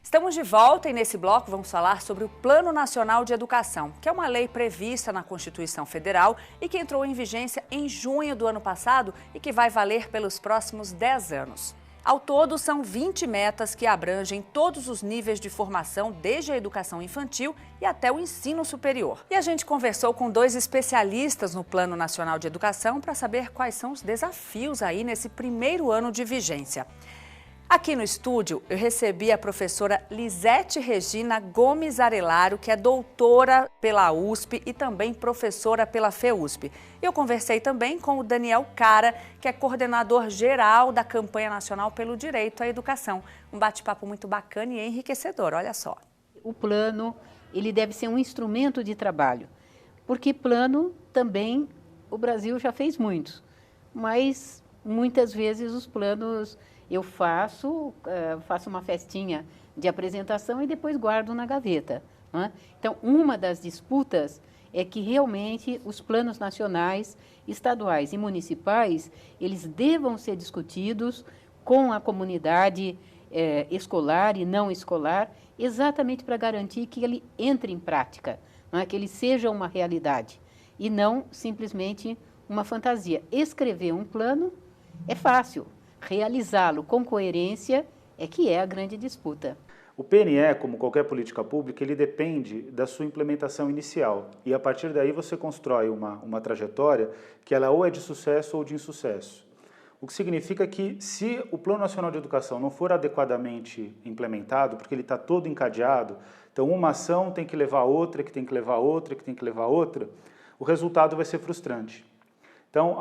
Estamos de volta e nesse bloco vamos falar sobre o Plano Nacional de Educação, que é uma lei prevista na Constituição Federal e que entrou em vigência em junho do ano passado e que vai valer pelos próximos 10 anos. Ao todo, são 20 metas que abrangem todos os níveis de formação, desde a educação infantil e até o ensino superior. E a gente conversou com 2 especialistas no Plano Nacional de Educação para saber quais são os desafios aí nesse primeiro ano de vigência. Aqui no estúdio, eu recebi a professora Lisete Regina Gomes Arelaro, que é doutora pela USP e também professora pela FEUSP. Eu conversei também com o Daniel Cara, que é coordenador geral da Campanha Nacional pelo Direito à Educação. Um bate-papo muito bacana e enriquecedor, olha só. O plano, ele deve ser um instrumento de trabalho, porque plano também o Brasil já fez muitos, mas muitas vezes os planos eu faço uma festinha de apresentação e depois guardo na gaveta, não é? Então, uma das disputas é que realmente os planos nacionais, estaduais e municipais, eles devam ser discutidos com a comunidade escolar e não escolar, exatamente para garantir que ele entre em prática, não é? Que ele seja uma realidade e não simplesmente uma fantasia. Escrever um plano é fácil. Realizá-lo com coerência é que é a grande disputa. O PNE, como qualquer política pública, ele depende da sua implementação inicial. E a partir daí você constrói uma trajetória que ela ou é de sucesso ou de insucesso. O que significa que se o Plano Nacional de Educação não for adequadamente implementado, porque ele está todo encadeado, então uma ação tem que levar a outra, que tem que levar a outra, que tem que levar a outra, o resultado vai ser frustrante. Então,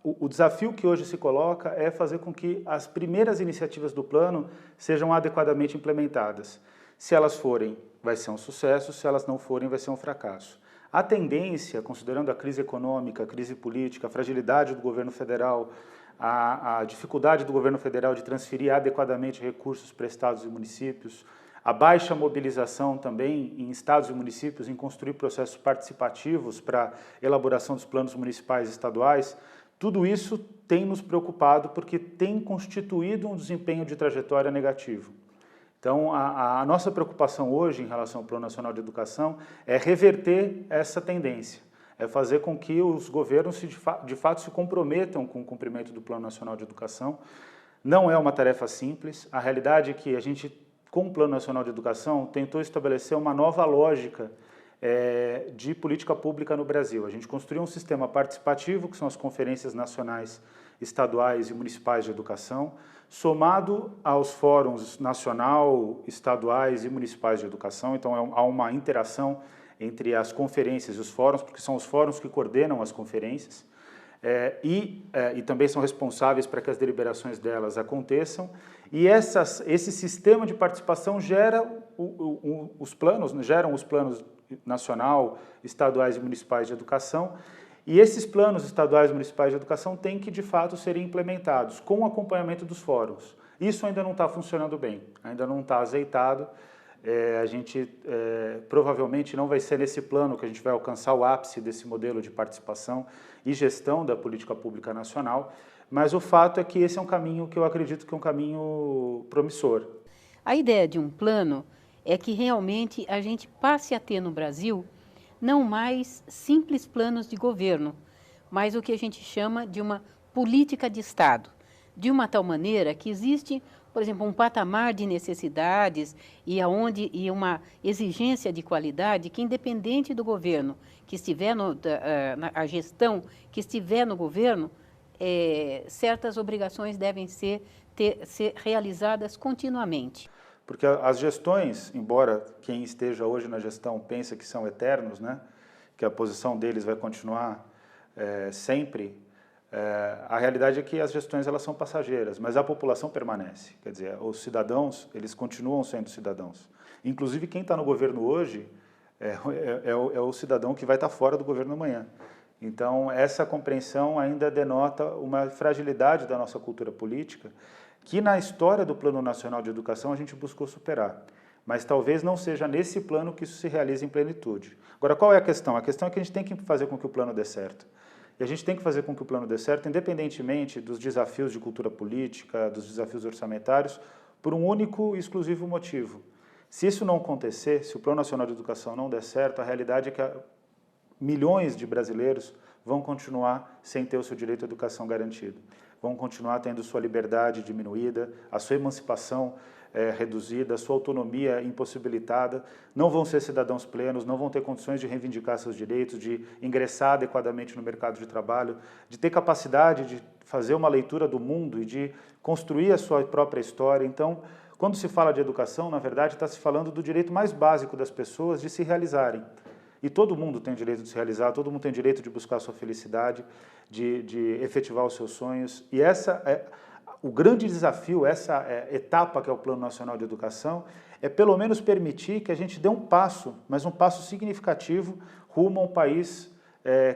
o desafio que hoje se coloca é fazer com que as primeiras iniciativas do plano sejam adequadamente implementadas. Se elas forem, vai ser um sucesso, se elas não forem, vai ser um fracasso. A tendência, considerando a crise econômica, a crise política, a fragilidade do governo federal, a dificuldade do governo federal de transferir adequadamente recursos para estados e municípios, a baixa mobilização também em estados e municípios em construir processos participativos para elaboração dos planos municipais e estaduais, tudo isso tem nos preocupado porque tem constituído um desempenho de trajetória negativo. Então, a nossa preocupação hoje em relação ao Plano Nacional de Educação é reverter essa tendência, é fazer com que os governos de fato se comprometam com o cumprimento do Plano Nacional de Educação. Não é uma tarefa simples, a realidade é que a gente, com o Plano Nacional de Educação, tentou estabelecer uma nova lógica de política pública no Brasil. A gente construiu um sistema participativo, que são as conferências nacionais, estaduais e municipais de educação, somado aos fóruns nacional, estaduais e municipais de educação. Então, há uma interação entre as conferências e os fóruns, porque são os fóruns que coordenam as conferências, e também são responsáveis para que as deliberações delas aconteçam. E esse sistema de participação gera os planos nacional, estaduais e municipais de educação, e esses planos estaduais e municipais de educação têm que, de fato, serem implementados com o acompanhamento dos fóruns. Isso ainda não está funcionando bem, ainda não está azeitado. A gente provavelmente não vai ser nesse plano que a gente vai alcançar o ápice desse modelo de participação e gestão da política pública nacional, mas o fato é que esse é um caminho que eu acredito que é um caminho promissor. A ideia de um plano é que realmente a gente passe a ter no Brasil não mais simples planos de governo, mas o que a gente chama de uma política de Estado, de uma tal maneira que existe, por exemplo, um patamar de necessidades e uma exigência de qualidade que, independente do governo que estiver a gestão que estiver no governo, certas obrigações devem ser realizadas continuamente. Porque as gestões, embora quem esteja hoje na gestão pense que são eternos, né, que a posição deles vai continuar sempre, a realidade é que as gestões elas são passageiras, mas a população permanece. Quer dizer, os cidadãos, eles continuam sendo cidadãos. Inclusive, quem está no governo hoje é o cidadão que vai estar fora do governo amanhã. Então, essa compreensão ainda denota uma fragilidade da nossa cultura política, que na história do Plano Nacional de Educação a gente buscou superar. Mas talvez não seja nesse plano que isso se realize em plenitude. Agora, qual é a questão? A questão é que a gente tem que fazer com que o plano dê certo. E a gente tem que fazer com que o plano dê certo, independentemente dos desafios de cultura política, dos desafios orçamentários, por um único e exclusivo motivo. Se isso não acontecer, se o Plano Nacional de Educação não der certo, a realidade é que milhões de brasileiros vão continuar sem ter o seu direito à educação garantido. Vão continuar tendo sua liberdade diminuída, a sua emancipação reduzida, a sua autonomia impossibilitada, não vão ser cidadãos plenos, não vão ter condições de reivindicar seus direitos, de ingressar adequadamente no mercado de trabalho, de ter capacidade de fazer uma leitura do mundo e de construir a sua própria história. Então, quando se fala de educação, na verdade, está se falando do direito mais básico das pessoas de se realizarem. E todo mundo tem o direito de se realizar, todo mundo tem o direito de buscar a sua felicidade, de efetivar os seus sonhos. E o grande desafio, essa etapa que é o Plano Nacional de Educação, é pelo menos permitir que a gente dê um passo, mas um passo significativo, rumo a um país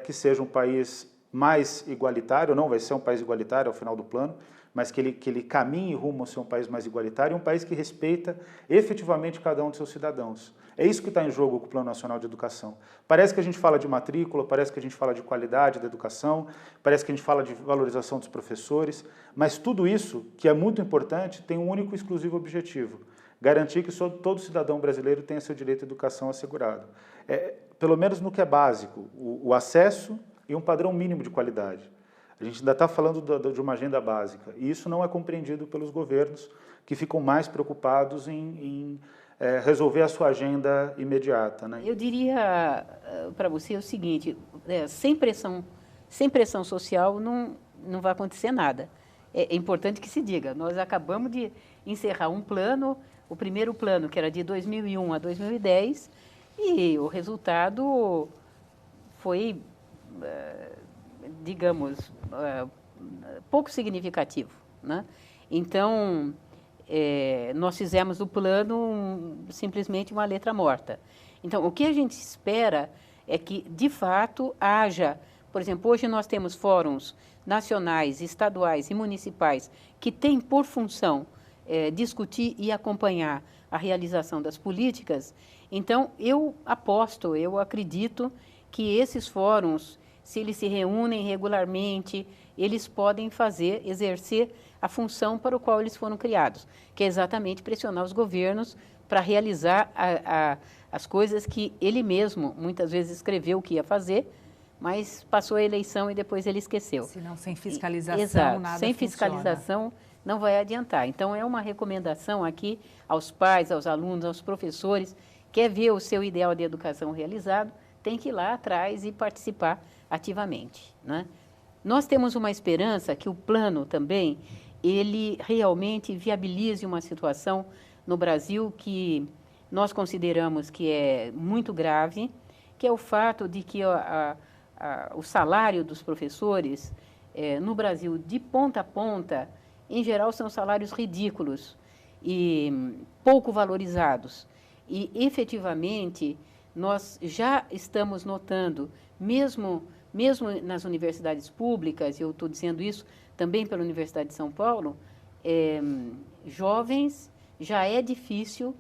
que seja um país mais igualitário. Não vai ser um país igualitário ao final do plano, mas que ele caminhe rumo a ser um país mais igualitário, um país que respeita efetivamente cada um de seus cidadãos. É isso que está em jogo com o Plano Nacional de Educação. Parece que a gente fala de matrícula, parece que a gente fala de qualidade da educação, parece que a gente fala de valorização dos professores, mas tudo isso, que é muito importante, tem um único e exclusivo objetivo: garantir que todo cidadão brasileiro tenha seu direito à educação assegurado. Pelo menos no que é básico, o acesso e um padrão mínimo de qualidade. A gente ainda está falando de uma agenda básica, e isso não é compreendido pelos governos, que ficam mais preocupados em resolver a sua agenda imediata, né? Eu diria para você o seguinte: sem pressão social não vai acontecer nada. É importante que se diga, nós acabamos de encerrar um plano, o primeiro plano, que era de 2001 a 2010, e o resultado foi, digamos, pouco significativo, né? Então, nós fizemos do plano simplesmente uma letra morta. Então, o que a gente espera é que, de fato, haja, por exemplo, hoje nós temos fóruns nacionais, estaduais e municipais que têm por função discutir e acompanhar a realização das políticas. Então, eu acredito que esses fóruns, se eles se reúnem regularmente, eles podem exercer a função para o qual eles foram criados, que é exatamente pressionar os governos para realizar as coisas que ele mesmo muitas vezes escreveu que ia fazer, mas passou a eleição e depois ele esqueceu. Senão, sem fiscalização, exato, nada sem funciona. fiscalização não vai adiantar. Então, é uma recomendação aqui aos pais, aos alunos, aos professores: quer ver o seu ideal de educação realizado, tem que ir lá atrás e participar ativamente, né? Nós temos uma esperança que o plano também, ele realmente viabilize uma situação no Brasil que nós consideramos que é muito grave, que é o fato de que o salário dos professores no Brasil, de ponta a ponta, em geral, são salários ridículos e pouco valorizados. E, efetivamente, nós já estamos notando, mesmo nas universidades públicas, e eu estou dizendo isso também pela Universidade de São Paulo, jovens, já é difícil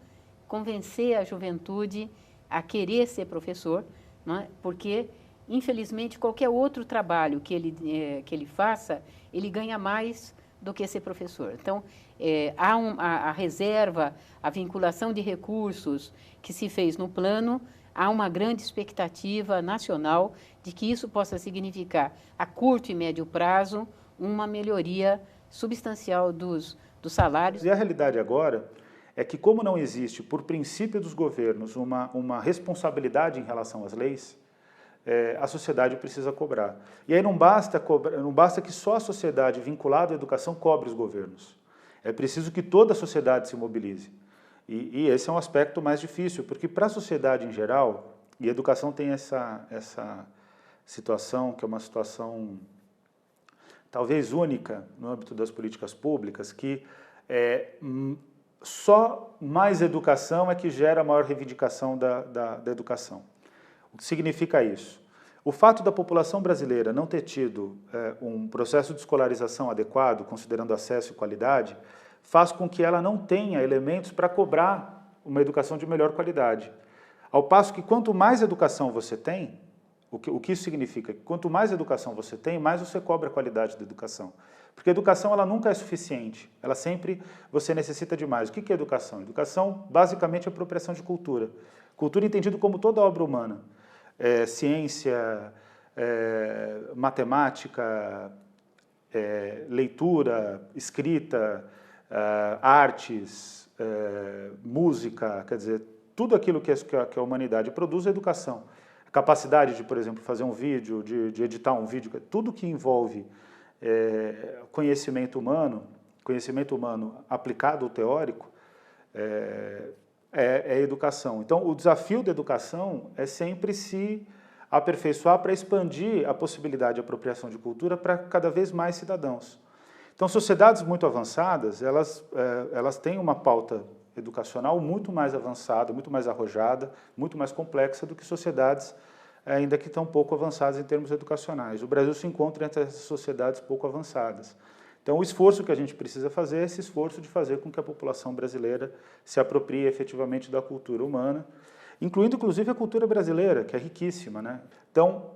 convencer a juventude a querer ser professor, né? Porque, infelizmente, qualquer outro trabalho que ele faça, ele ganha mais do que ser professor. Então, há a reserva, a vinculação de recursos que se fez no plano, há uma grande expectativa nacional de que isso possa significar, a curto e médio prazo, uma melhoria substancial dos salários. E a realidade agora é que, como não existe, por princípio dos governos, uma responsabilidade em relação às leis, a sociedade precisa cobrar. E aí não basta que só a sociedade vinculada à educação cobre os governos. É preciso que toda a sociedade se mobilize. E esse é um aspecto mais difícil, porque para a sociedade em geral, e a educação tem essa situação, que é uma situação talvez única no âmbito das políticas públicas, que só mais educação é que gera a maior reivindicação da educação. O que significa isso? O fato da população brasileira não ter tido um processo de escolarização adequado, considerando acesso e qualidade, faz com que ela não tenha elementos para cobrar uma educação de melhor qualidade. Ao passo que, quanto mais educação você tem, O que isso significa? Quanto mais educação você tem, mais você cobra a qualidade da educação. Porque a educação ela nunca é suficiente, ela sempre, você necessita de mais. O que é educação? Educação, basicamente, é apropriação de cultura. Cultura entendido como toda obra humana. Ciência, matemática, leitura, escrita, artes, música, quer dizer, tudo aquilo que a humanidade produz é educação. A capacidade de, por exemplo, fazer um vídeo, de editar um vídeo, tudo que envolve conhecimento humano aplicado ou teórico, é educação. Então, o desafio da educação é sempre se aperfeiçoar para expandir a possibilidade de apropriação de cultura para cada vez mais cidadãos. Então, sociedades muito avançadas, elas têm uma pauta educacional muito mais avançada, muito mais arrojada, muito mais complexa do que sociedades ainda que estão pouco avançadas em termos educacionais. O Brasil se encontra entre essas sociedades pouco avançadas. Então, o esforço que a gente precisa fazer é esse esforço de fazer com que a população brasileira se aproprie efetivamente da cultura humana, incluindo, inclusive, a cultura brasileira, que é riquíssima, né? Então,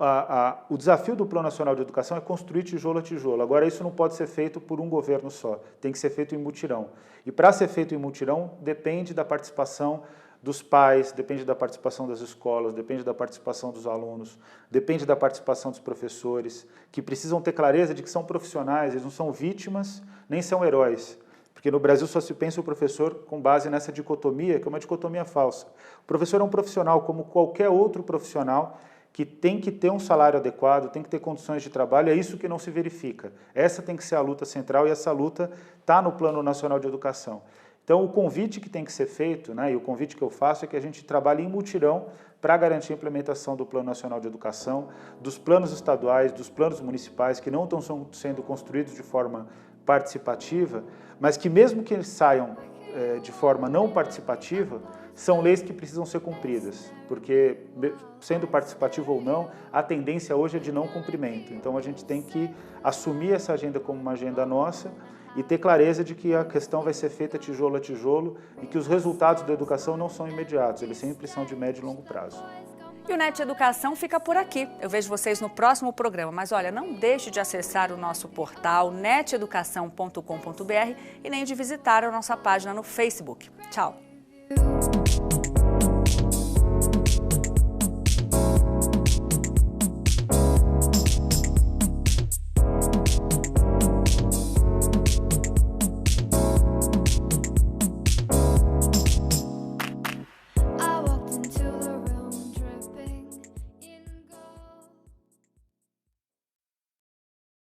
o desafio do Plano Nacional de Educação é construir tijolo a tijolo. Agora, isso não pode ser feito por um governo só, tem que ser feito em mutirão. E, para ser feito em mutirão, depende da participação dos pais, depende da participação das escolas, depende da participação dos alunos, depende da participação dos professores, que precisam ter clareza de que são profissionais, eles não são vítimas, nem são heróis. Porque no Brasil só se pensa o professor com base nessa dicotomia, que é uma dicotomia falsa. O professor é um profissional como qualquer outro profissional que tem que ter um salário adequado, tem que ter condições de trabalho, é isso que não se verifica. Essa tem que ser a luta central e essa luta está no Plano Nacional de Educação. Então, o convite que tem que ser feito, né, e o convite que eu faço é que a gente trabalhe em mutirão para garantir a implementação do Plano Nacional de Educação, dos planos estaduais, dos planos municipais, que não estão sendo construídos de forma participativa, mas que mesmo que eles saiam de forma não participativa, são leis que precisam ser cumpridas, porque, sendo participativo ou não, a tendência hoje é de não cumprimento. Então, a gente tem que assumir essa agenda como uma agenda nossa e ter clareza de que a questão vai ser feita tijolo a tijolo e que os resultados da educação não são imediatos, eles sempre são de médio e longo prazo. E o NET Educação fica por aqui. Eu vejo vocês no próximo programa. Mas olha, não deixe de acessar o nosso portal neteducação.com.br e nem de visitar a nossa página no Facebook. Tchau!